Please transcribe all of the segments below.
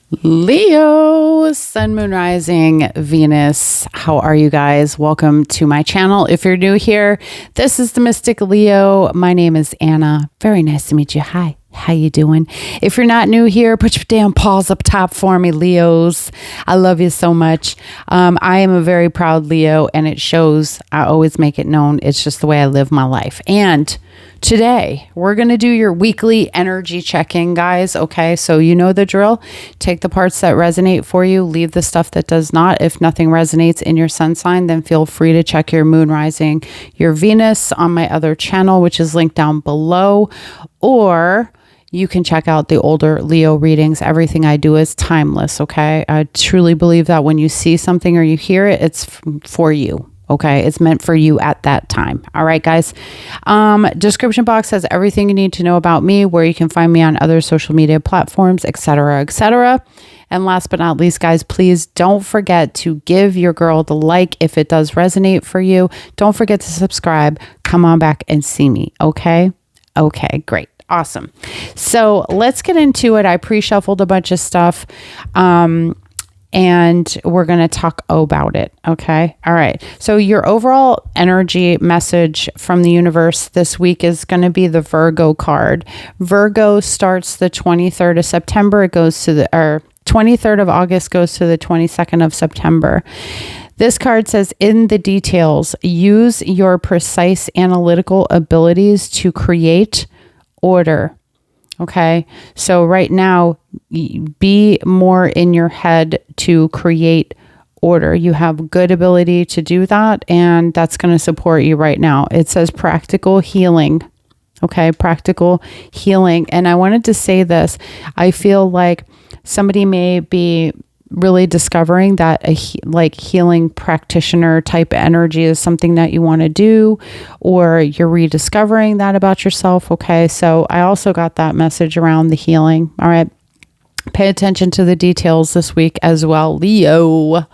Leo, Sun, Moon, Rising, Venus. How are you guys? Welcome to my channel. If you're new here, this is the Mystic Leo. My name is Anna. Very nice to meet you. Hi. How you doing? If you're not new here, put your damn paws up top for me, Leos. I love you so much. I am a very proud Leo, and it shows. I always make it known. It's just the way I live my life. And today, we're going to do your weekly energy check-in, guys. Okay, so you know the drill. Take the parts that resonate for you. Leave the stuff that does not. If nothing resonates in your sun sign, then feel free to check your moon, rising, your Venus on my other channel, which is linked down below. Or you can check out the older Leo readings. Everything I do is timeless, okay? I truly believe that when you see something or you hear it, it's for you. Okay, it's meant for you at that time. All right, guys. Description box has everything you need to know about me, where you can find me on other social media platforms, etc., etc. And last but not least, guys, please don't forget to give your girl the like if it does resonate for you. Don't forget to subscribe. Come on back and see me. Okay? Okay, great. Awesome. So let's get into it. I pre-shuffled a bunch of stuff. And we're going to talk about it. Okay. All right. So your overall energy message from the universe this week is going to be the Virgo card. Virgo starts the 23rd of September. It goes to the 23rd of August, goes to the 22nd of September. This card says, in the details, use your precise analytical abilities to create order. Okay. So right now, be more in your head to create order. You have good ability to do that, and that's going to support you right now. It says practical healing. Okay. Practical healing. And I wanted to say this. I feel like somebody may be really discovering that a healing practitioner type energy is something that you want to do, or you're rediscovering that about yourself. Okay. So I also got that message around the healing. All right. Pay attention to the details this week as well, Leo.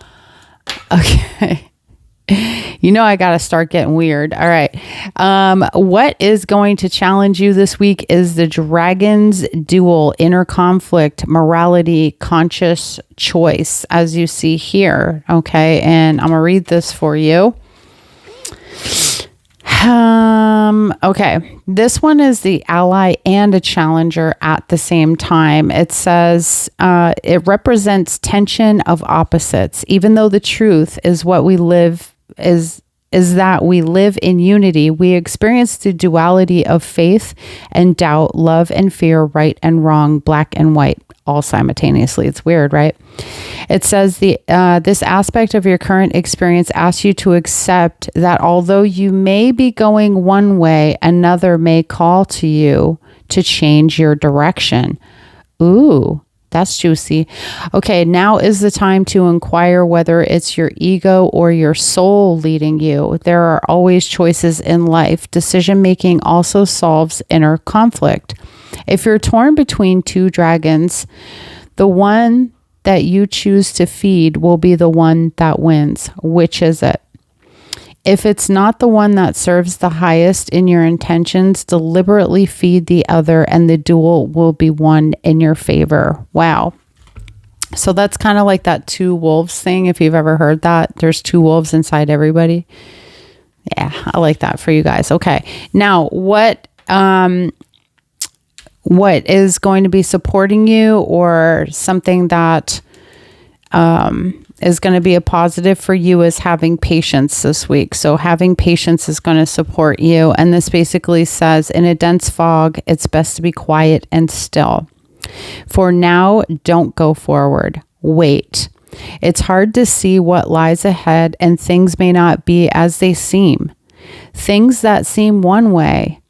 Okay. You know, I got to start getting weird. All right. What is going to challenge you this week is the Dragon's Duel, inner conflict, morality, conscious choice, as you see here. Okay. And I'm going to read this for you. Okay. This one is the ally and a challenger at the same time. It says, it represents tension of opposites, even though the truth is what we live is that we live in unity. We experience the duality of faith and doubt, love and fear, right and wrong, black and white, all simultaneously. It's weird, right? It says this aspect of your current experience asks you to accept that although you may be going one way, another may call to you to change your direction. Ooh. That's juicy. Okay, now is the time to inquire whether it's your ego or your soul leading you. There are always choices in life. Decision making also solves inner conflict. If you're torn between two dragons, the one that you choose to feed will be the one that wins. Which is it? If it's not the one that serves the highest in your intentions, deliberately feed the other and the duel will be won in your favor. Wow. So that's kind of like that two wolves thing. If you've ever heard that, there's two wolves inside everybody. Yeah, I like that for you guys. Okay. Now, what is going to be supporting you, or something that is going to be a positive for you, is having patience this week. So having patience is going to support you. And this basically says, in a dense fog, it's best to be quiet and still. For now, don't go forward. Wait. It's hard to see what lies ahead, and things may not be as they seem. Things that seem one way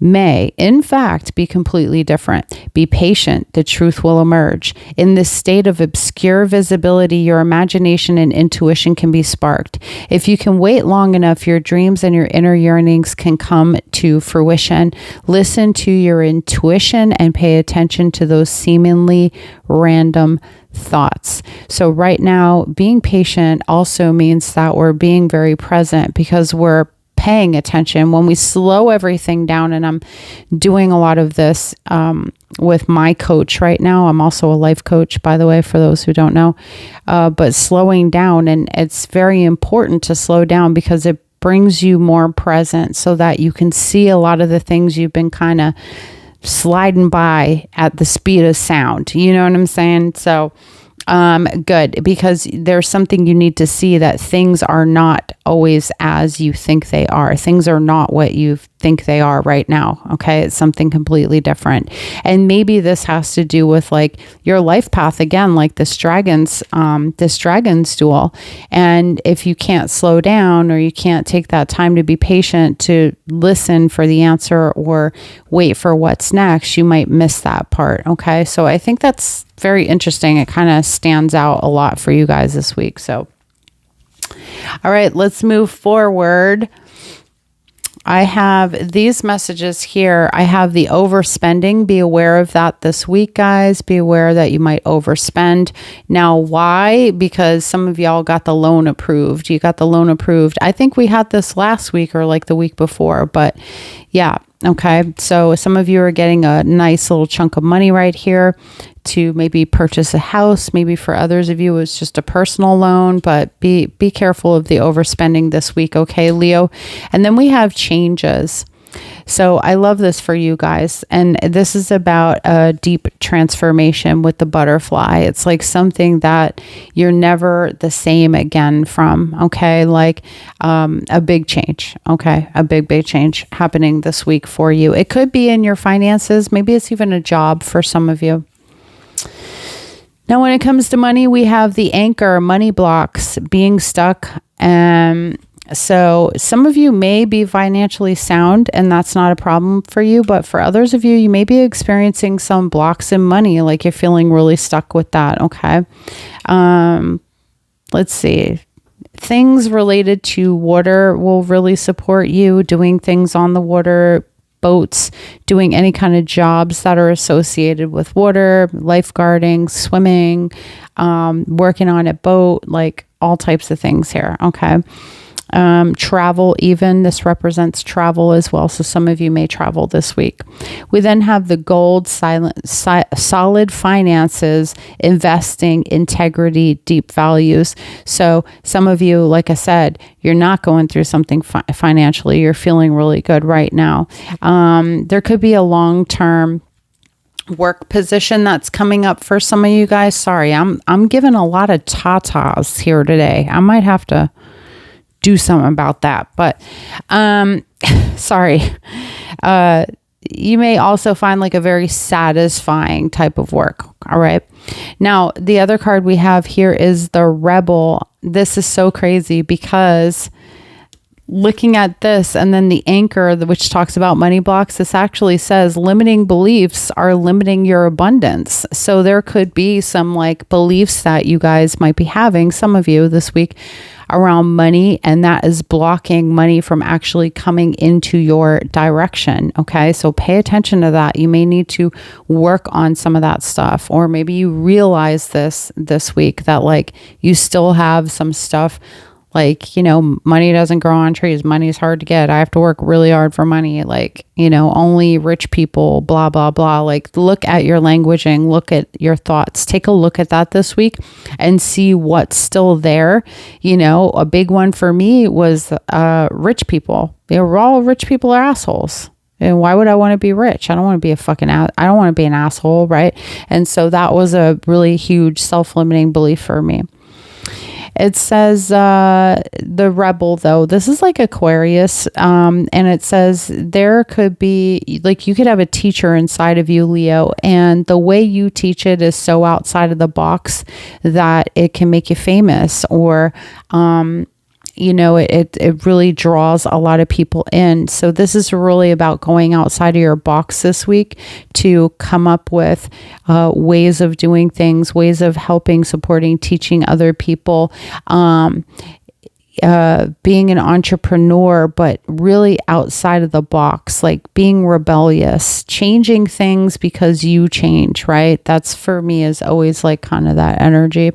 may, in fact, be completely different. Be patient. The truth will emerge. In this state of obscure visibility, your imagination and intuition can be sparked. If you can wait long enough, your dreams and your inner yearnings can come to fruition. Listen to your intuition and pay attention to those seemingly random thoughts. So right now, being patient also means that we're being very present, because we're paying attention. When we slow everything down, and I'm doing a lot of this with my coach right now. I'm also a life coach, by the way, for those who don't know. But slowing down, and it's very important to slow down because it brings you more present so that you can see a lot of the things you've been kind of sliding by at the speed of sound. You know what I'm saying? So good, because there's something you need to see, that things are not always as you think they are. Things are not what you think they are right now. Okay. It's something completely different. And maybe this has to do with like your life path again, like this dragon's duel. And if you can't slow down, or you can't take that time to be patient to listen for the answer or wait for what's next, you might miss that part. Okay. So I think that's very interesting. It kind of stands out a lot for you guys this week. So, all right, let's move forward. I have these messages here. I have the overspending. Be aware of that this week, guys. Be aware that you might overspend. Now, why? Because some of y'all got the loan approved. You got the loan approved. I think we had this last week or like the week before, but yeah. Okay. So some of you are getting a nice little chunk of money right here to maybe purchase a house. Maybe for others of you, it's just a personal loan, but be careful of the overspending this week. Okay, Leo. And then we have changes. So I love this for you guys. And this is about a deep transformation with the butterfly. It's like something that you're never the same again from. Okay. Like a big change. Okay. A big change happening this week for you. It could be in your finances. Maybe it's even a job for some of you. Now, when it comes to money, we have the anchor, money blocks, being stuck. So some of you may be financially sound and that's not a problem for you. But for others of you, you may be experiencing some blocks in money, like you're feeling really stuck with that. Okay. Let's see. Things related to water will really support you, doing things on the water, boats, doing any kind of jobs that are associated with water, lifeguarding, swimming, working on a boat, like all types of things here. Okay. Travel, even this represents travel as well. So some of you may travel this week. We then have the gold, solid finances, investing, integrity, deep values. So some of you, like I said, you're not going through something financially. You're feeling really good right now. There could be a long-term work position that's coming up for some of you guys. Sorry, I'm giving a lot of tatas here today. I might have to do something about that, but sorry. You may also find like a very satisfying type of work. All right. Now, the other card we have here is the Rebel. This is so crazy because looking at this and then the anchor, which talks about money blocks, this actually says limiting beliefs are limiting your abundance. So there could be some like beliefs that you guys might be having, some of you this week, around money, and that is blocking money from actually coming into your direction. Okay. So pay attention to that. You may need to work on some of that stuff, or maybe you realize this week that like you still have some stuff. Like, you know, money doesn't grow on trees. Money is hard to get. I have to work really hard for money. Like, you know, only rich people, blah, blah, blah. Like, look at your languaging, look at your thoughts. Take a look at that this week and see what's still there. You know, a big one for me was rich people. All rich people are assholes. And why would I want to be rich? I don't want to be I don't want to be an asshole, right? And so that was a really huge self-limiting belief for me. It says the Rebel, though, this is like Aquarius, and it says there could be, like, you could have a teacher inside of you, Leo, and the way you teach it is so outside of the box that it can make you famous, or you know, it really draws a lot of people in. So this is really about going outside of your box this week to come up with ways of doing things, ways of helping, supporting, teaching other people, being an entrepreneur, but really outside of the box, like being rebellious, changing things because you change, right? That's for me is always like kind of that energy.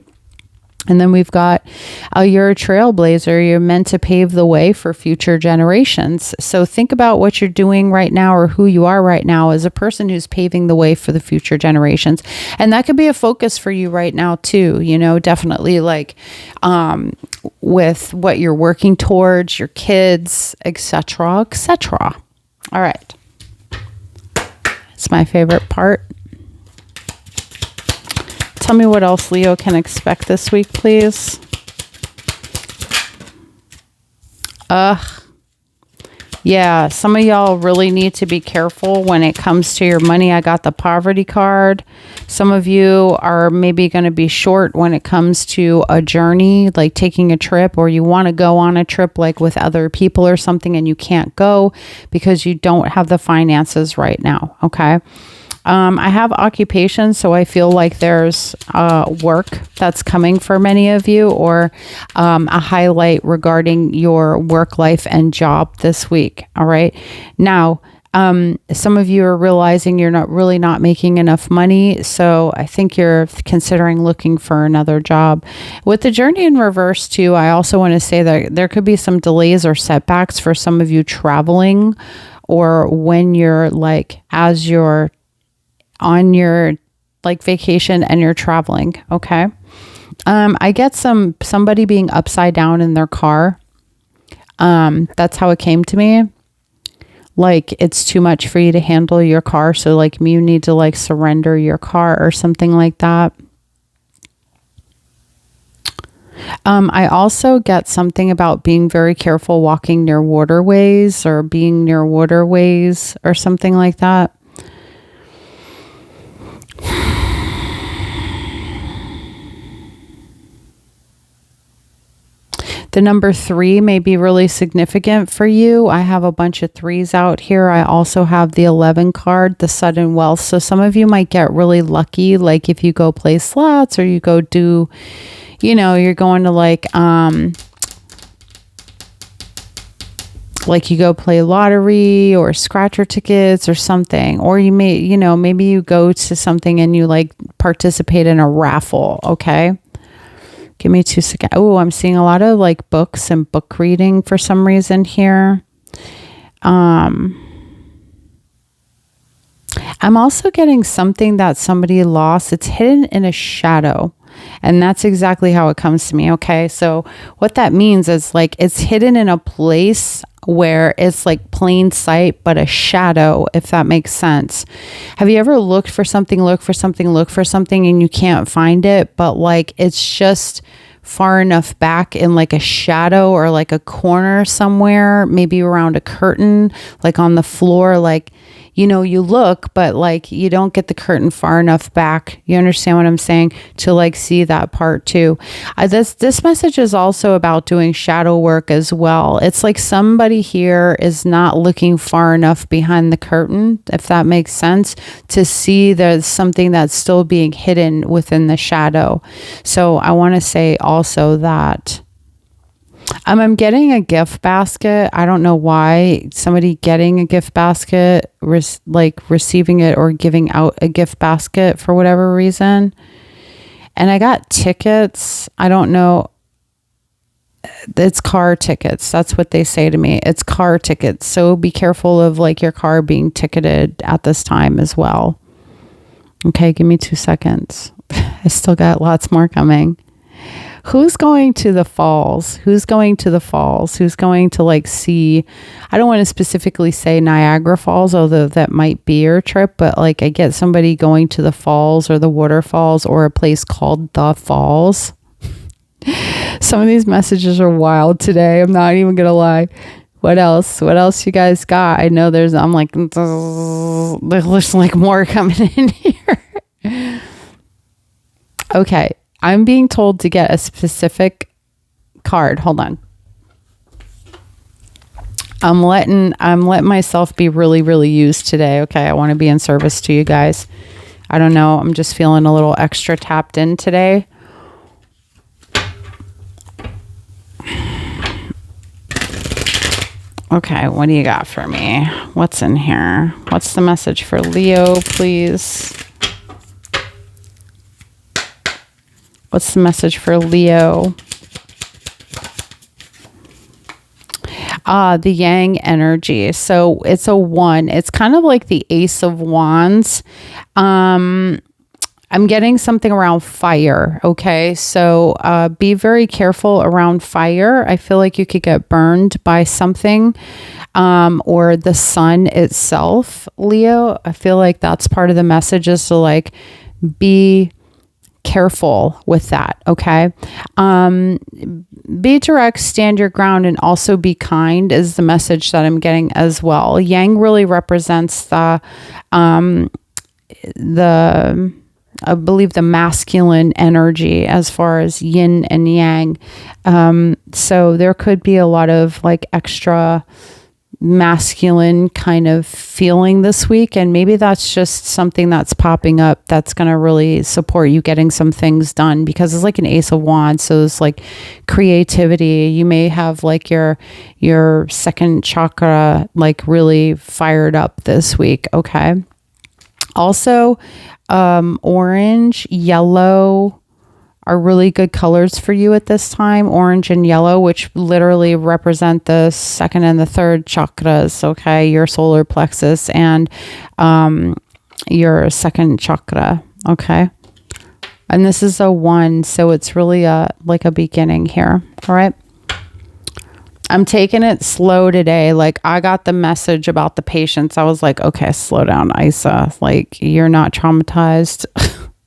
And then we've got, you're a trailblazer. You're meant to pave the way for future generations. So think about what you're doing right now or who you are right now as a person who's paving the way for the future generations. And that could be a focus for you right now too, you know, definitely like with what you're working towards, your kids, etc., etc. All right. It's my favorite part. Tell me what else Leo can expect this week, please. Yeah, some of y'all really need to be careful when it comes to your money. I got the poverty card. Some of you are maybe going to be short when it comes to a journey, like taking a trip, or you want to go on a trip like with other people or something and you can't go because you don't have the finances right now, okay? I have occupation, so I feel like there's work that's coming for many of you, or a highlight regarding your work life and job this week. All right. Now, some of you are realizing you're not making enough money, so I think you're considering looking for another job. With the journey in reverse too, I also want to say that there could be some delays or setbacks for some of you traveling, or when you're like, as you're on your like vacation and you're traveling. Okay. I get somebody being upside down in their car. That's how it came to me. Like it's too much for you to handle your car. So like you need to like surrender your car or something like that. I also get something about being very careful walking near waterways or being near waterways or something like that. The number 3 may be really significant for you. I have a bunch of 3s out here. I also have the 11 card, the sudden wealth. So some of you might get really lucky. Like if you go play slots or you go do, you know, you're going to like you go play lottery or scratcher tickets or something, or you may, you know, maybe you go to something and you like participate in a raffle. Okay. Give me 2 seconds. Oh, I'm seeing a lot of like books and book reading for some reason here. I'm also getting something that somebody lost. It's hidden in a shadow. And that's exactly how it comes to me. Okay. So what that means is like it's hidden in a place where it's like plain sight, but a shadow, if that makes sense. Have you ever looked for something, and you can't find it, but like it's just far enough back in like a shadow or like a corner somewhere, maybe around a curtain, like on the floor, like, you know, you look, but like you don't get the curtain far enough back. You understand what I'm saying? To like see that part too. This message is also about doing shadow work as well. It's like somebody here is not looking far enough behind the curtain, if that makes sense, to see there's something that's still being hidden within the shadow. So I want to say also that I'm getting a gift basket. I don't know why. Somebody getting a gift basket, receiving it or giving out a gift basket for whatever reason. And I got tickets. I don't know. It's car tickets. That's what they say to me. It's car tickets. So be careful of like your car being ticketed at this time as well. Okay, give me 2 seconds. I still got lots more coming. Who's going to the falls? Who's going to the falls? Who's going to like see, I don't want to specifically say Niagara Falls, although that might be your trip, but like I get somebody going to the falls or the waterfalls or a place called the falls. Some of these messages are wild today. I'm not even going to lie. What else? What else you guys got? I know there's like more coming in here. Okay. I'm being told to get a specific card. Hold on. I'm letting myself be really, really used today. Okay. I want to be in service to you guys. I don't know. I'm just feeling a little extra tapped in today. Okay. What do you got for me? What's in here? What's the message for Leo, please? What's the message for Leo? The yang energy. So it's a 1. It's kind of like the Ace of Wands. I'm getting something around fire. Okay. So be very careful around fire. I feel like you could get burned by something or the sun itself, Leo. I feel like that's part of the message, is to like be careful with that. Okay. Be direct, stand your ground, and also be kind is the message that I'm getting as well. Yang really represents I believe the masculine energy as far as yin and yang. So there could be a lot of like extra masculine kind of feeling this week. And maybe that's just something that's popping up that's going to really support you getting some things done, because it's like an Ace of Wands. So it's like creativity. You may have like your second chakra like really fired up this week. Okay. Also, orange, yellow are really good colors for you at this time. Orange and yellow, which literally represent the second and the third chakras. Okay. Your solar plexus and your second chakra. Okay. And this is a 1. So it's really like a beginning here. All right. I'm taking it slow today. Like, I got the message about the patients. I was like, okay, slow down, Issa. Like, you're not traumatized.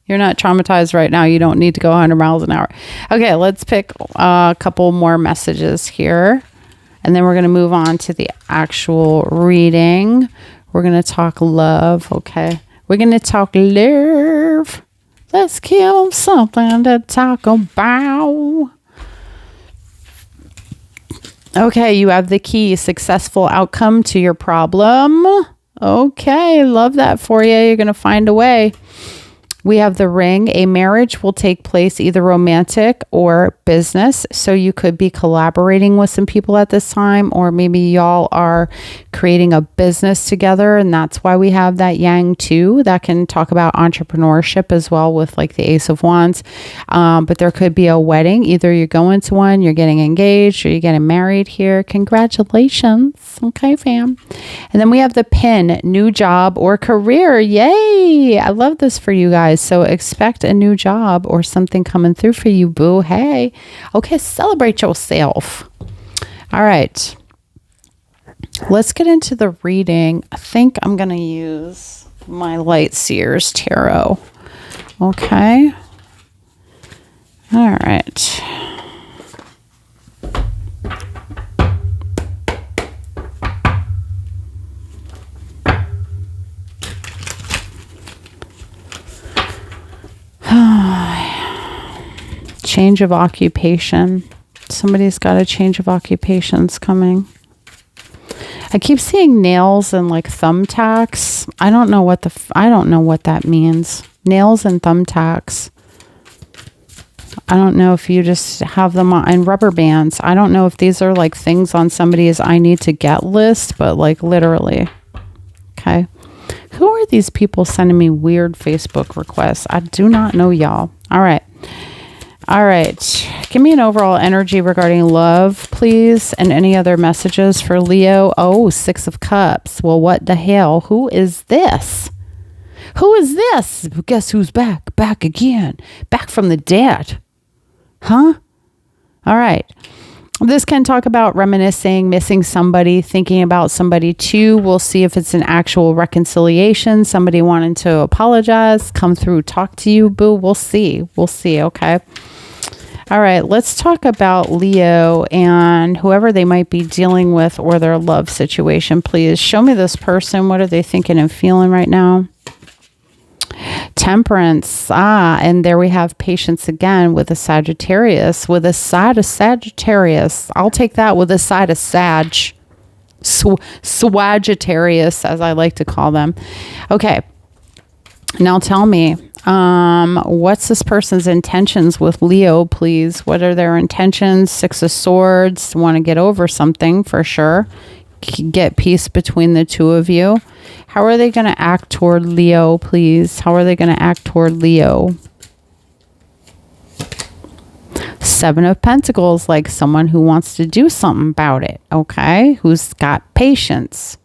You're not traumatized right now. You don't need to go 100 miles an hour. Okay, let's pick a couple more messages here. And then we're going to move on to the actual reading. We're going to talk love. Okay. We're going to talk love. Let's give them something to talk about. Okay, you have the key, successful outcome to your problem. Okay, love that for you. You're going to find a way. We have the ring. A marriage will take place, either romantic or business. So you could be collaborating with some people at this time, or maybe y'all are creating a business together. And that's why we have that yang too. That can talk about entrepreneurship as well, with like the Ace of Wands. But there could be a wedding. Either you're going to one, you're getting engaged, or you're getting married here. Congratulations. Okay, fam. And then we have the pin, new job or career. Yay. I love this for you guys. So expect a new job or something coming through for you, boo. Hey. Okay, celebrate yourself. All right. Let's get into the reading. I think I'm going to use my Light Seers Tarot. Okay. All right. Change of occupation. Somebody's got a change of occupations coming. I keep seeing nails and like thumbtacks. I don't know what that means. Nails and thumbtacks. I don't know if you just have them on, and rubber bands. I don't know if these are like things on somebody's I need to get list, but like literally. Okay. Who are these people sending me weird Facebook requests? I do not know y'all. All right. All right. Give me an overall energy regarding love, please. And any other messages for Leo. Oh, 6 of Cups. Well, what the hell? Who is this? Who is this? Guess who's back? Back again. Back from the dead. Huh? All right. This can talk about reminiscing, missing somebody, thinking about somebody too. We'll see if it's an actual reconciliation. Somebody wanting to apologize, come through, talk to you. Boo, we'll see. We'll see. Okay. All right. Let's talk about Leo and whoever they might be dealing with or their love situation. Please show me this person. What are they thinking and feeling right now? Temperance. And there we have patience again with a Sagittarius, with a side of Sagittarius. I'll take that with a side of Sag. Sagittarius, as I like to call them. Okay. Now tell me, what's this person's intentions with Leo, please? What are their intentions? 6 of Swords. Want to get over something for sure. Get peace between the two of you. How are they going to act toward Leo, please? How are they going to act toward Leo? Seven of Pentacles, like someone who wants to do something about it, okay? Who's got patience.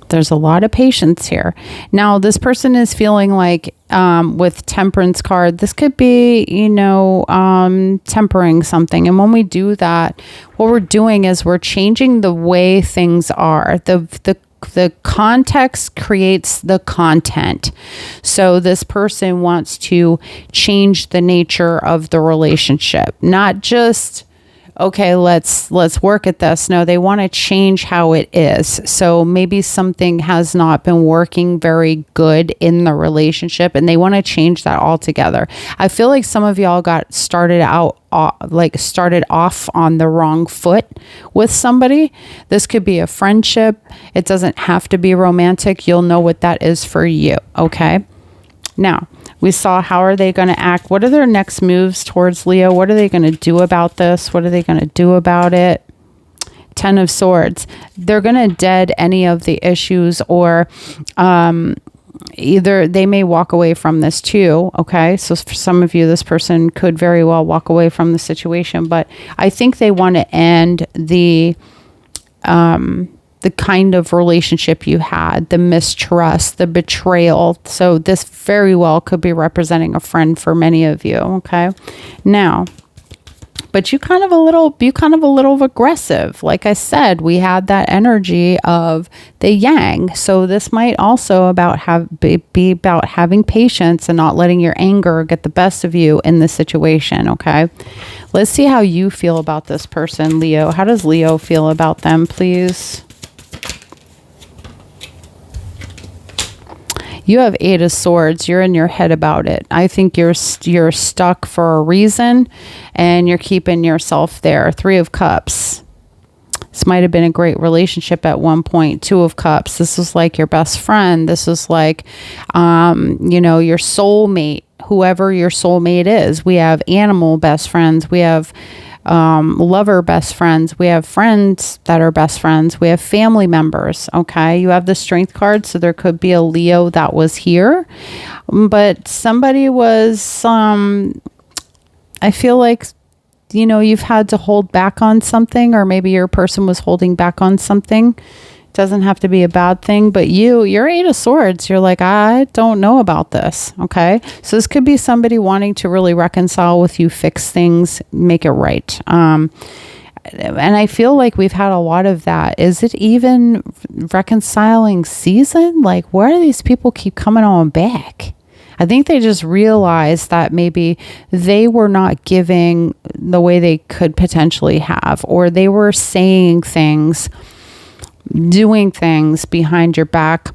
There's a lot of patience here. Now, this person is feeling like, with Temperance card, this could be, you know, tempering something. And when we do that, what we're doing is we're changing the way things are. The context creates the content. So this person wants to change the nature of the relationship, not just, okay, let's work at this. No, they want to change how it is. So maybe something has not been working very good in the relationship and they want to change that altogether. I feel like some of y'all got started off on the wrong foot with somebody. This could be a friendship. It doesn't have to be romantic. You'll know what that is for you. Okay. Now, we saw how are they going to act? What are their next moves towards Leo? What are they going to do about this? What are they going to do about it? 10 of Swords. They're going to dead any of the issues, or either they may walk away from this too. Okay. So for some of you, this person could very well walk away from the situation, but I think they want to end the kind of relationship you had, the mistrust, the betrayal. So this very well could be representing a friend for many of you. Okay. Now, but you kind of a little aggressive. Like I said, we had that energy of the yang. So this might also be about having patience and not letting your anger get the best of you in this situation. Okay. Let's see how you feel about this person, Leo. How does Leo feel about them, please? You have 8 of Swords. You're in your head about it. I think you're stuck for a reason and you're keeping yourself there. 3 of Cups. This might have been a great relationship at one point. 2 of Cups. This was like your best friend. This is like, you know, your soulmate, whoever your soulmate is. We have animal best friends. We have lover best friends. We have friends that are best friends. We have family members. Okay. You have the Strength card. So there could be a Leo that was here, but somebody was, I feel like, you know, you've had to hold back on something, or maybe your person was holding back on something. Doesn't have to be a bad thing, but you're 8 of Swords. You're like, I don't know about this. Okay. So this could be somebody wanting to really reconcile with you, fix things, make it right. And I feel like we've had a lot of that. Is it even reconciling season? Like, where do these people keep coming on back? I think they just realized that maybe they were not giving the way they could potentially have, or they were saying things, doing things behind your back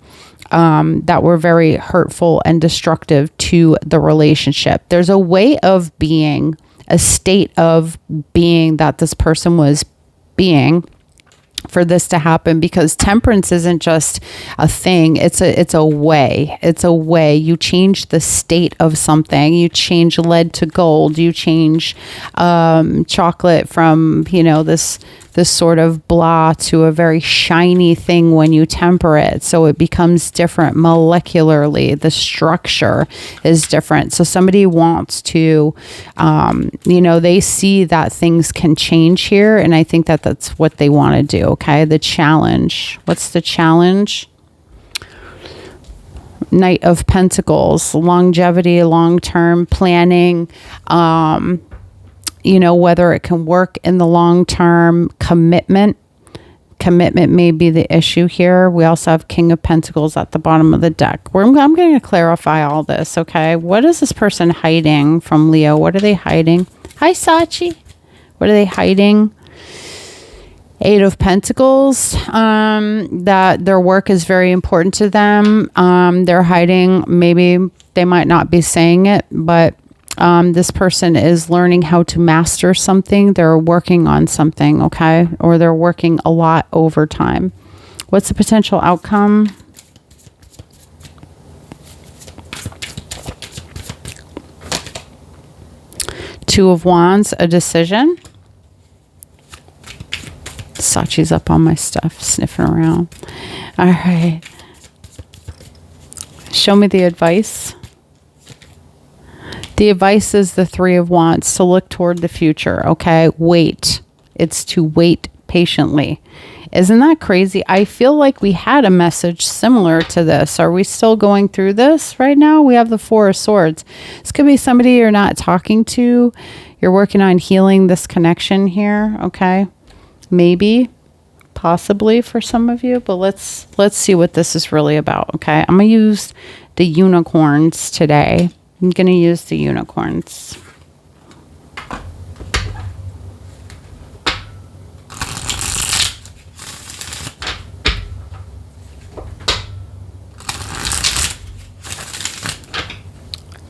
that were very hurtful and destructive to the relationship. There's a way of being, a state of being that this person was being for this to happen, because temperance isn't just a thing. It's a way. It's a way. You change the state of something. You change lead to gold. You change chocolate from, you know, this sort of blah to a very shiny thing when you temper it. So it becomes different molecularly. The structure is different. So somebody wants to, you know, they see that things can change here. And I think that that's what they want to do. Okay. The challenge. What's the challenge? Knight of Pentacles, longevity, long-term planning, you know, whether it can work in the long term. Commitment may be the issue here. We also have King of Pentacles at the bottom of the deck. I'm going to clarify all this. Okay. What is this person hiding from Leo? What are they hiding? Hi, Sachi. What are they hiding? 8 of Pentacles, that their work is very important to them. They're hiding. Maybe they might not be saying it, but this person is learning how to master something. They're working on something, okay? Or they're working a lot overtime. What's the potential outcome? Two of Wands, a decision. Sachi's up on my stuff, sniffing around. All right. Show me the advice. The advice is the Three of Wands, to look toward the future, okay? Wait. It's to wait patiently. Isn't that crazy? I feel like we had a message similar to this. Are we still going through this right now? We have the Four of Swords. This could be somebody you're not talking to. You're working on healing this connection here, okay? Maybe, possibly for some of you, but let's see what this is really about, okay? I'm going to use the unicorns today. I'm going to use the unicorns.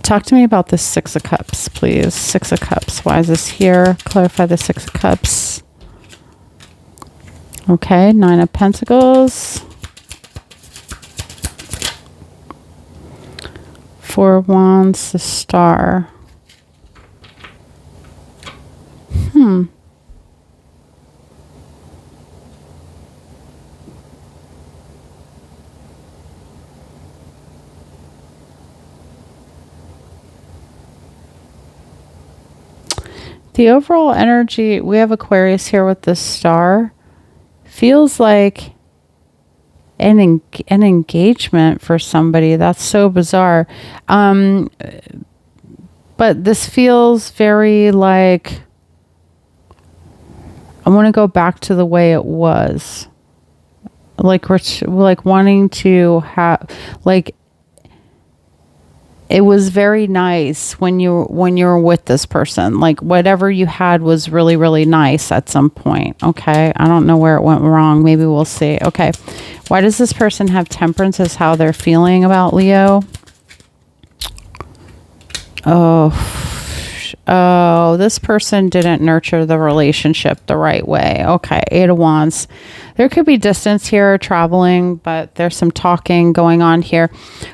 Talk to me about the Six of Cups, please. Six of Cups. Why is this here? Clarify the Six of Cups. Okay, Nine of Pentacles. Four of Wands, the Star. The overall energy, we have Aquarius here with the Star. Feels like an engagement for somebody. That's so bizarre. But this feels very like, I want to go back to the way it was. Like we're like wanting to have, like, it was very nice when you were with this person. Like whatever you had was really, really nice at some point. Okay. I don't know where it went wrong. Maybe we'll see. Okay. Why does this person have Temperance as how they're feeling about Leo? Oh, this person didn't nurture the relationship the right way. Okay. Eight of Wands. There could be distance here, traveling, but there's some talking going on here.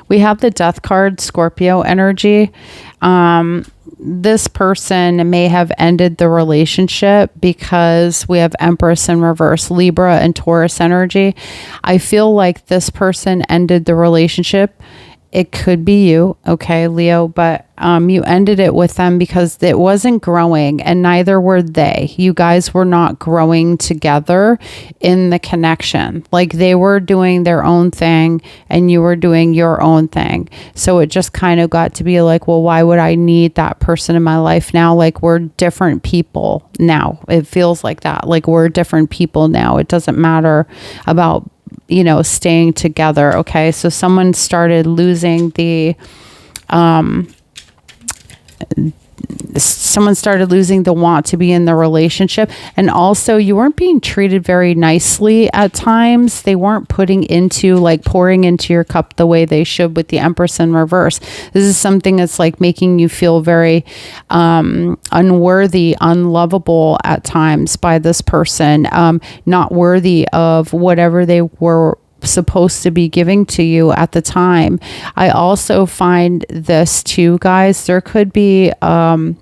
We have the Death card, Scorpio energy. This person may have ended the relationship because we have Empress in reverse, Libra and Taurus energy. I feel like this person ended the relationship. It could be you, okay, Leo, but you ended it with them because it wasn't growing, and neither were they. You guys were not growing together in the connection. Like they were doing their own thing and you were doing your own thing. So it just kind of got to be like, well, why would I need that person in my life now? Like we're different people now. It feels like that. Like we're different people now. It doesn't matter about, you know, staying together. Okay. So someone started losing the, want to be in the relationship. And also you weren't being treated very nicely at times. They weren't pouring into your cup the way they should with the Empress in reverse. This is something that's like making you feel very unworthy, unlovable at times by this person, not worthy of whatever they were supposed to be giving to you at the time. I also find this too, guys. There could be a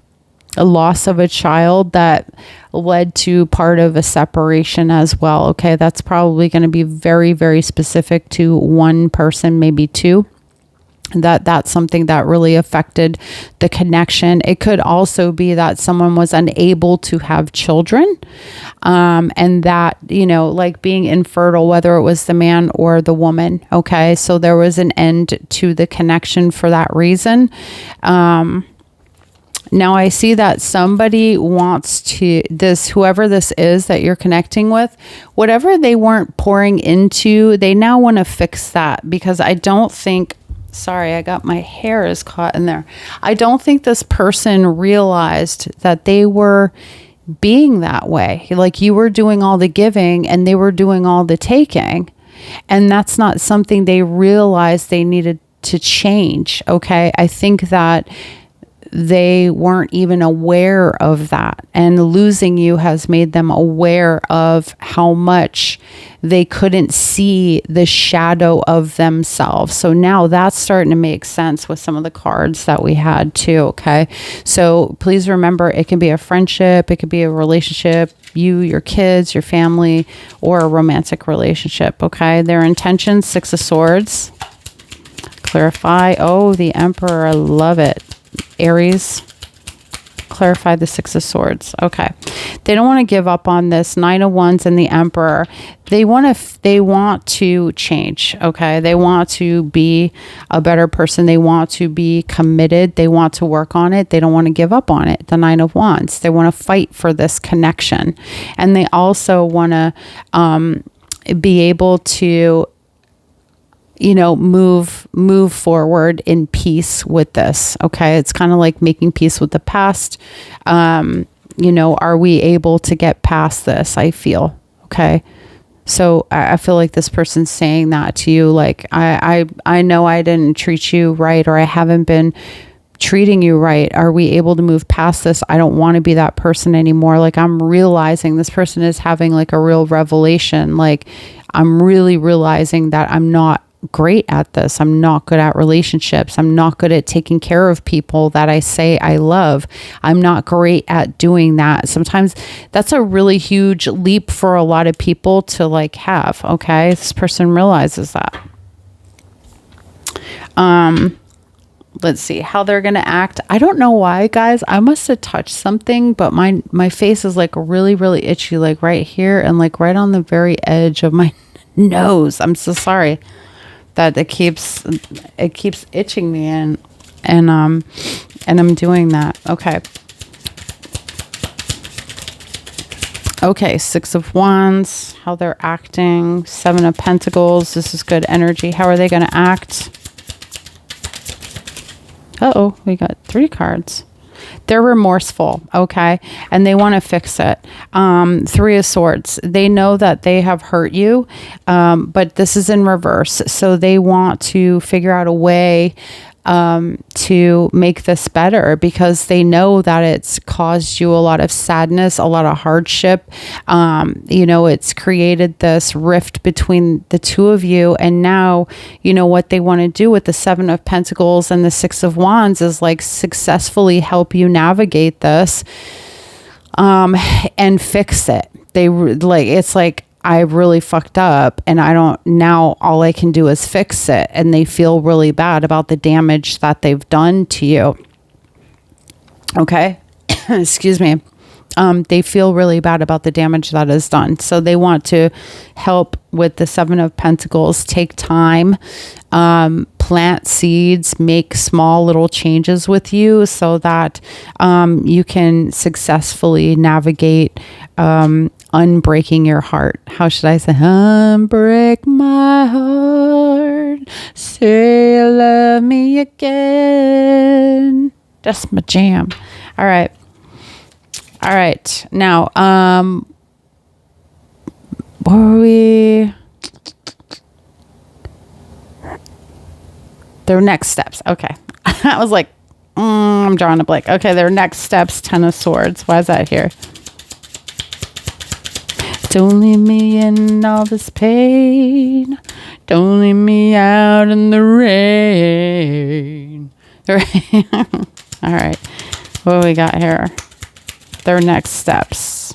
loss of a child that led to part of a separation as well. Okay, that's probably going to be very, very specific to one person, maybe two. That's something that really affected the connection. It could also be that someone was unable to have children, and that, you know, like being infertile, whether it was the man or the woman. Okay, so there was an end to the connection for that reason. Now I see that somebody wants to, whoever this is that you're connecting with, whatever they weren't pouring into, they now want to fix that, because I don't think, sorry, I got my hair is caught in there. I don't think this person realized that they were being that way. Like you were doing all the giving and they were doing all the taking. And that's not something they realized they needed to change. Okay. I think that they weren't even aware of that, and losing you has made them aware of how much they couldn't see the shadow of themselves. So now that's starting to make sense with some of the cards that we had too. Okay. So please remember, it can be a friendship, it could be a relationship, you, your kids, your family, or a romantic relationship. Okay. Their intentions, Six of Swords. Clarify. Oh, the Emperor. I love it. Aries, clarify the Six of Swords. Okay. They don't want to give up on this. Nine of Wands and the Emperor. They want to change. Okay. They want to be a better person. They want to be committed. They want to work on it. They don't want to give up on it. The Nine of Wands. They want to fight for this connection. And they also want to be able to, you know, move forward in peace with this. Okay. It's kind of like making peace with the past. You know, are we able to get past this? I feel. Okay. So I feel like this person's saying that to you. Like, I know I didn't treat you right, or I haven't been treating you right. Are we able to move past this? I don't want to be that person anymore. Like, I'm realizing this person is having like a real revelation. Like, I'm really realizing that I'm not great at this. I'm not good at relationships. I'm not good at taking care of people that I say I love. I'm not great at doing that. Sometimes that's a really huge leap for a lot of people to like have. Okay. This person realizes that. Let's see how they're going to act. I don't know why, guys. I must have touched something, but my face is like really, really itchy, like right here and like right on the very edge of my nose. I'm so sorry that it keeps itching me, and I'm doing that. Okay. Okay, Six of Wands, how they're acting. Seven of Pentacles, this is good energy. How are they going to act? Uh-oh, we got 3 cards. They're remorseful, okay? And they want to fix it. Three of Swords. They know that they have hurt you, but this is in reverse. So they want to figure out a way to make this better, because they know that it's caused you a lot of sadness, a lot of hardship. You know, it's created this rift between the two of you. And now, you know, what they want to do with the Seven of Pentacles and the Six of Wands is like successfully help you navigate this, and fix it. They like, it's like, I really fucked up, and now all I can do is fix it. And they feel really bad about the damage that they've done to you. Okay. Excuse me. They feel really bad about the damage that is done. So they want to help with the Seven of Pentacles, take time, plant seeds, make small little changes with you so that you can successfully navigate unbreaking your heart. How should I say? Unbreak my heart. Say you love me again. That's my jam. All right. All right. Now, where were we? Their next steps. Okay. I was like, I'm drawing a blank. Okay. Their next steps, Ten of Swords. Why is that here? Don't leave me in all this pain. Don't leave me out in the rain. All right. What do we got here? Their next steps.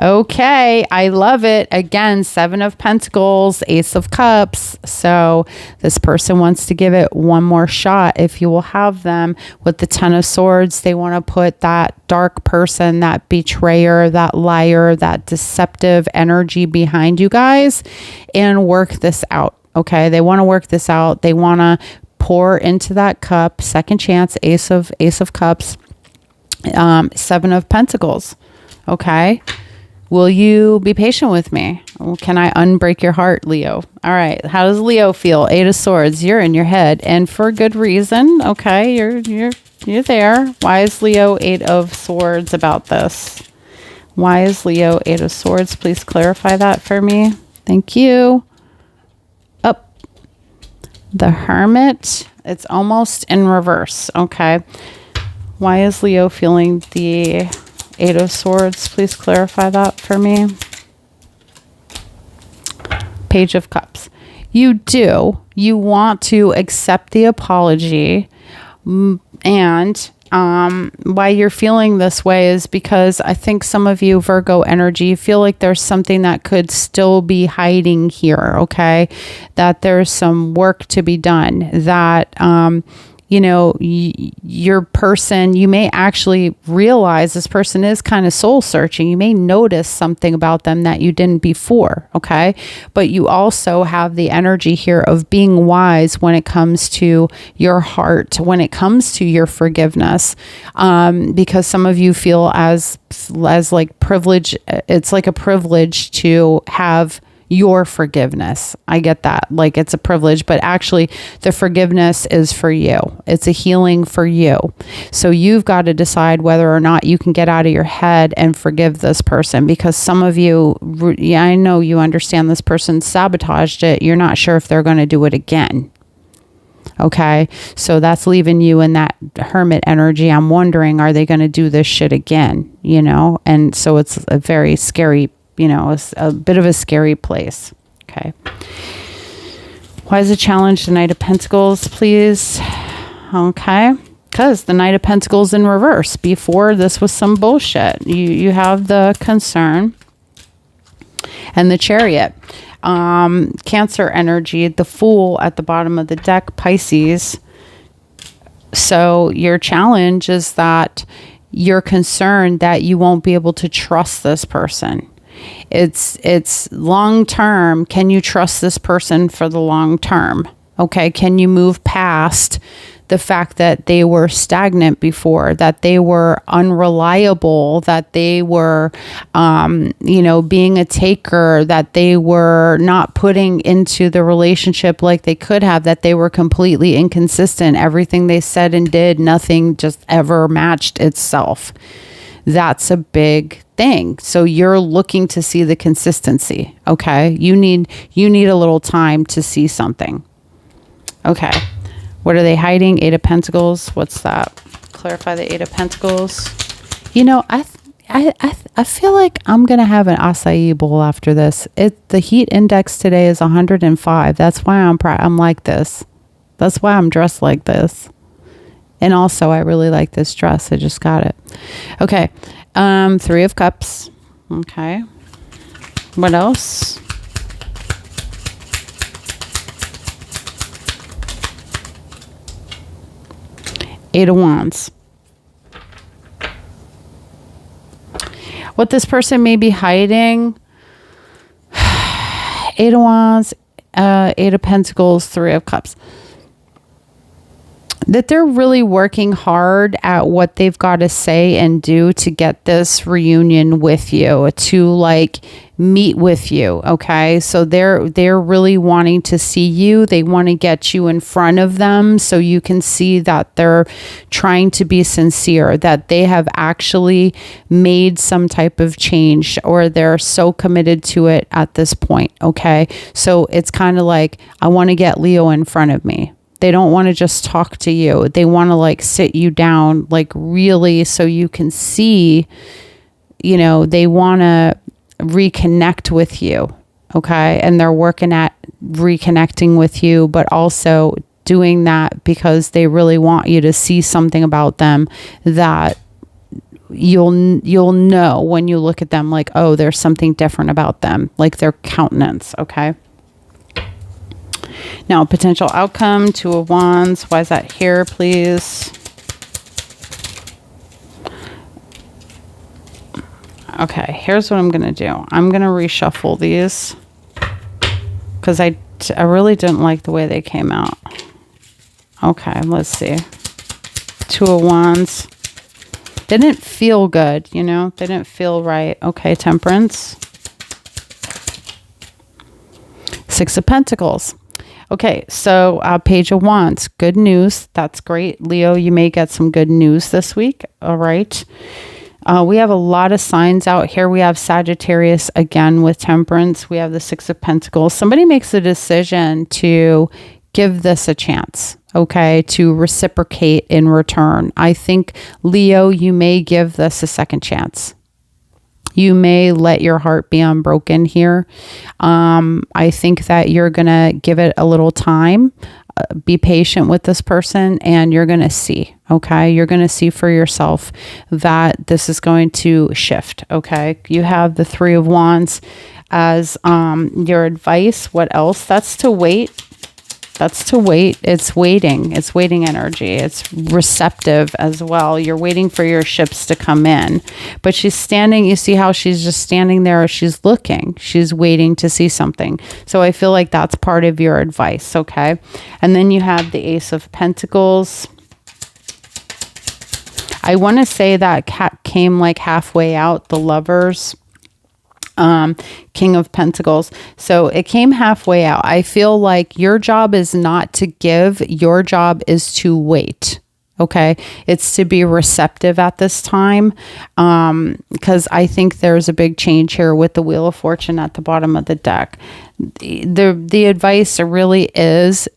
Okay. I love it. Again, Seven of Pentacles, Ace of Cups. So this person wants to give it one more shot if you will have them. With the Ten of Swords, they want to put that dark person, that betrayer, that liar, that deceptive energy behind you guys and work this out. Okay. They want to work this out. They want to pour into that cup. Second chance, Ace of Cups, Seven of Pentacles. Okay. Will you be patient with me? Can I unbreak your heart, Leo? All right. How does Leo feel? Eight of Swords. You're in your head, and for good reason. Okay. You're there. Why is Leo Eight of Swords about this? Why is Leo Eight of Swords? Please clarify that for me. Thank you. Up. The Hermit. It's almost in reverse. Okay. Why is Leo feeling the Eight of Swords? Please clarify that for me. Page of Cups. You want to accept the apology, and why you're feeling this way is because I think some of you, Virgo energy, you feel like there's something that could still be hiding here. Okay. That there's some work to be done, that you know, your person, you may actually realize this person is kind of soul searching. You may notice something about them that you didn't before. Okay. But you also have the energy here of being wise when it comes to your heart, when it comes to your forgiveness, because some of you feel as like privilege. It's like a privilege to have your forgiveness. I get that. Like it's a privilege, but actually the forgiveness is for you. It's a healing for you. So you've got to decide whether or not you can get out of your head and forgive this person, because some of you, yeah, I know you understand this person sabotaged it. You're not sure if they're going to do it again. Okay. So that's leaving you in that hermit energy. I'm wondering, are they going to do this shit again? You know? And so it's a very scary, you know, a bit of a scary place. Okay. Why is the challenge the Knight of Pentacles, please? Okay. Because the Knight of Pentacles in reverse. Before, this was some bullshit. You have the Concern and the Chariot. Cancer energy, the Fool at the bottom of the deck, Pisces. So your challenge is that you're concerned that you won't be able to trust this person. It's long term. Can you trust this person for the long term? Okay. Can you move past the fact that they were stagnant before, that they were unreliable, that they were, you know, being a taker, that they were not putting into the relationship like they could have, that they were completely inconsistent. Everything they said and did, nothing just ever matched itself. That's a big thing. So you're looking to see the consistency. Okay. You need a little time to see something. Okay. What are they hiding? Eight of Pentacles. What's that? Clarify the Eight of Pentacles. You know, I feel like I'm going to have an acai bowl after this. The heat index today is 105. That's why I'm like this. That's why I'm dressed like this. And also, I really like this dress. I just got it. Okay. Three of Cups. Okay. What else? Eight of Wands. What this person may be hiding. Eight of Wands, Eight of Pentacles, Three of Cups. That they're really working hard at what they've got to say and do to get this reunion with you, to like meet with you. Okay. So they're really wanting to see you. They want to get you in front of them so you can see that they're trying to be sincere, that they have actually made some type of change, or they're so committed to it at this point. Okay. So it's kind of like, I want to get Leo in front of me. They don't want to just talk to you. They want to like sit you down, like really, so you can see, you know, they want to reconnect with you. Okay. And they're working at reconnecting with you, but also doing that because they really want you to see something about them that you'll know when you look at them, like, oh, there's something different about them, like their countenance. Okay. Now, potential outcome, Two of Wands. Why is that here, please? Okay, here's what I'm going to do. I'm going to reshuffle these because I really didn't like the way they came out. Okay, let's see. Two of Wands. They didn't feel good, you know? They didn't feel right. Okay, Temperance. Six of Pentacles. Okay, so Page of Wands, good news. That's great. Leo, you may get some good news this week. All right. We have a lot of signs out here. We have Sagittarius again with Temperance. We have the Six of Pentacles. Somebody makes a decision to give this a chance, okay, to reciprocate in return. I think, Leo, you may give this a second chance. You may let your heart be unbroken here. I think that you're going to give it a little time. Be patient with this person and you're going to see, okay? You're going to see for yourself that this is going to shift, okay? You have the Three of Wands as your advice. What else? That's to wait. That's to wait. It's waiting. It's waiting energy. It's receptive as well. You're waiting for your ships to come in. But she's standing. You see how she's just standing there? She's looking. She's waiting to see something. So I feel like that's part of your advice, okay? And then you have the Ace of Pentacles. I want to say that came like halfway out, the Lovers. King of Pentacles. So it came halfway out. I feel like your job is not to give. Your job is to wait. Okay. It's to be receptive at this time. Because I think there's a big change here with the Wheel of Fortune at the bottom of the deck. The advice really is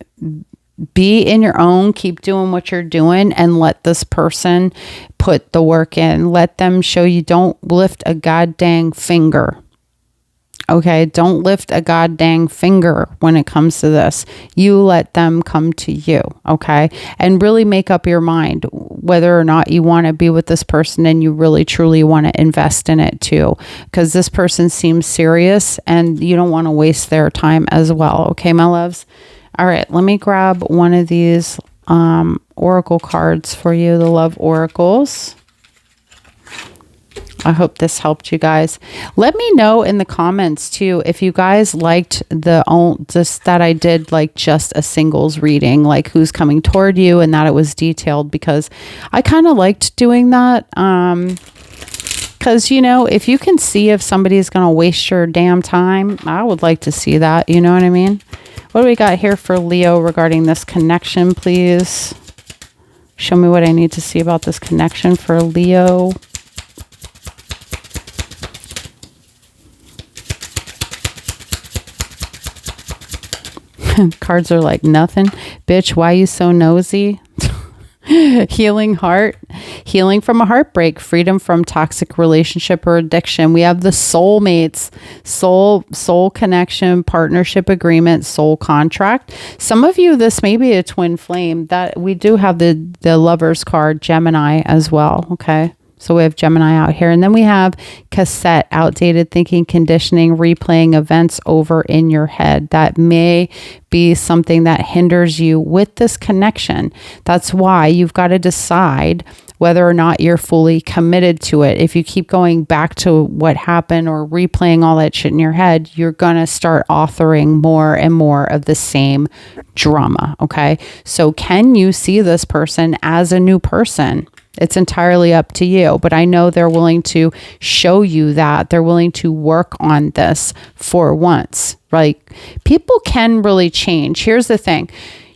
be in your own, keep doing what you're doing, and let this person put the work in. Let them show you. Don't lift a goddamn finger. Okay, don't lift a goddamn finger when it comes to this. You let them come to you, okay? And really make up your mind whether or not you want to be with this person and you really truly want to invest in it too. Because this person seems serious and you don't want to waste their time as well, okay, my loves? All right, let me grab one of these oracle cards for you, the Love Oracles. I hope this helped you guys. Let me know in the comments too if you guys liked just that I did like just a singles reading, like who's coming toward you, and that it was detailed, because I kind of liked doing that. Because, you know, if you can see if somebody's going to waste your damn time, I would like to see that. You know what I mean? What do we got here for Leo regarding this connection, please? Show me what I need to see about this connection for Leo. Cards are like, nothing. Bitch, why you so nosy? Healing heart, healing from a heartbreak, freedom from toxic relationship or addiction. We have the soulmates, soul connection, partnership agreement, soul contract. Some of you, this may be a twin flame. That we do have the Lovers card, Gemini as well. Okay. So we have Gemini out here. And then we have cassette, outdated thinking, conditioning, replaying events over in your head. That may be something that hinders you with this connection. That's why you've got to decide whether or not you're fully committed to it. If you keep going back to what happened or replaying all that shit in your head, you're going to start authoring more and more of the same drama. Okay. So can you see this person as a new person? It's entirely up to you, but I know they're willing to show you that. They're willing to work on this for once. Like, people can really change. Here's the thing.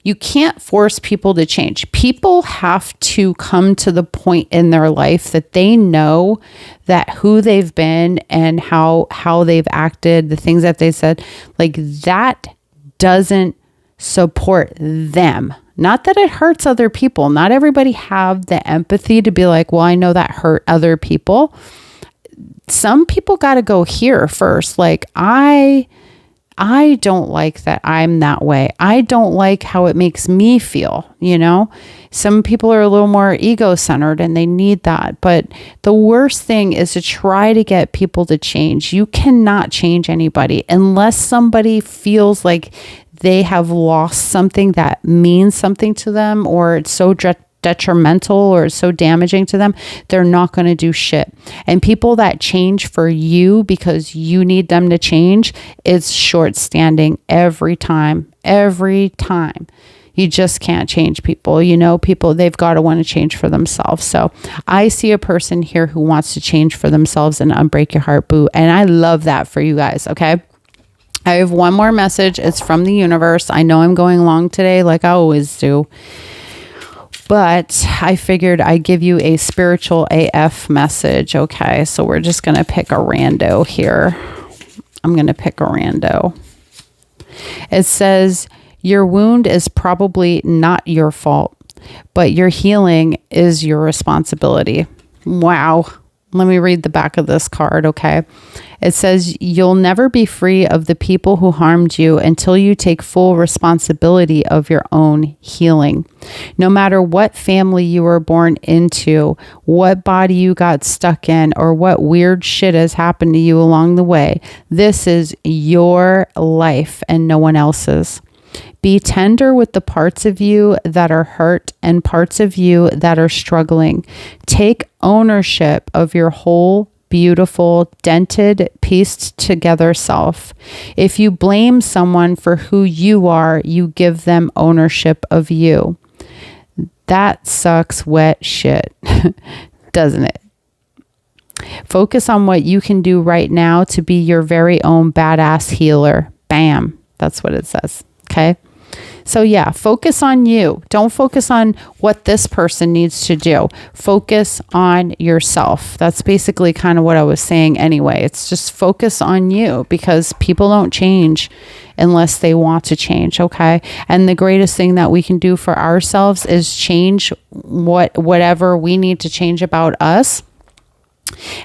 You can't force people to change. People have to come to the point in their life that they know that who they've been and how they've acted, the things that they said, like that doesn't support them. Not that it hurts other people. Not everybody have the empathy to be like, well, I know that hurt other people. Some people got to go here first. Like, I don't like that I'm that way. I don't like how it makes me feel, you know? Some people are a little more ego-centered and they need that. But the worst thing is to try to get people to change. You cannot change anybody unless somebody feels like they have lost something that means something to them, or it's so detrimental or it's so damaging to them. They're not going to do shit. And people that change for you because you need them to change, it's short standing every time. You just can't change people. You know, people, they've got to want to change for themselves. So I see a person here who wants to change for themselves and unbreak your heart, boo. And I love that for you guys. Okay. I have one more message. It's from the universe. I know I'm going long today, like I always do, but I figured I'd give you a spiritual AF message. Okay. So we're just going to pick a rando here. I'm going to pick a rando. It says, your wound is probably not your fault, but your healing is your responsibility. Wow. Let me read the back of this card, okay? It says, you'll never be free of the people who harmed you until you take full responsibility of your own healing. No matter what family you were born into, what body you got stuck in, or what weird shit has happened to you along the way, this is your life and no one else's. Be tender with the parts of you that are hurt and parts of you that are struggling. Take ownership of your whole, beautiful, dented, pieced together self. If you blame someone for who you are, you give them ownership of you. That sucks wet shit, doesn't it? Focus on what you can do right now to be your very own badass healer. Bam. That's what it says. Okay. So yeah, focus on you. Don't focus on what this person needs to do. Focus on yourself. That's basically kind of what I was saying anyway. It's just focus on you, because people don't change unless they want to change. Okay. And the greatest thing that we can do for ourselves is change whatever we need to change about us.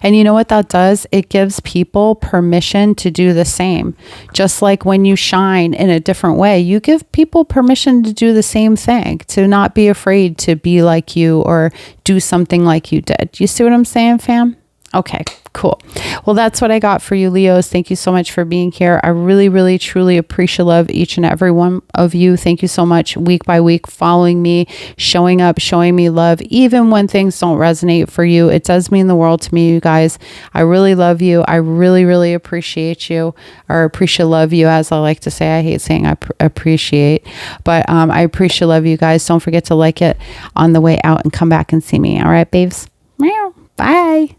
And you know what that does? It gives people permission to do the same. Just like when you shine in a different way, you give people permission to do the same thing, to not be afraid to be like you or do something like you did. You see what I'm saying, fam? Okay, cool. Well, that's what I got for you, Leos. Thank you so much for being here. I really, really, truly appreciate love each and every one of you. Thank you so much, week by week, following me, showing up, showing me love, even when things don't resonate for you. It does mean the world to me, you guys. I really love you. I really, really appreciate you, or appreciate love you, as I like to say. I hate saying I appreciate, but I appreciate love you guys. Don't forget to like it on the way out and come back and see me. All right, babes? Bye.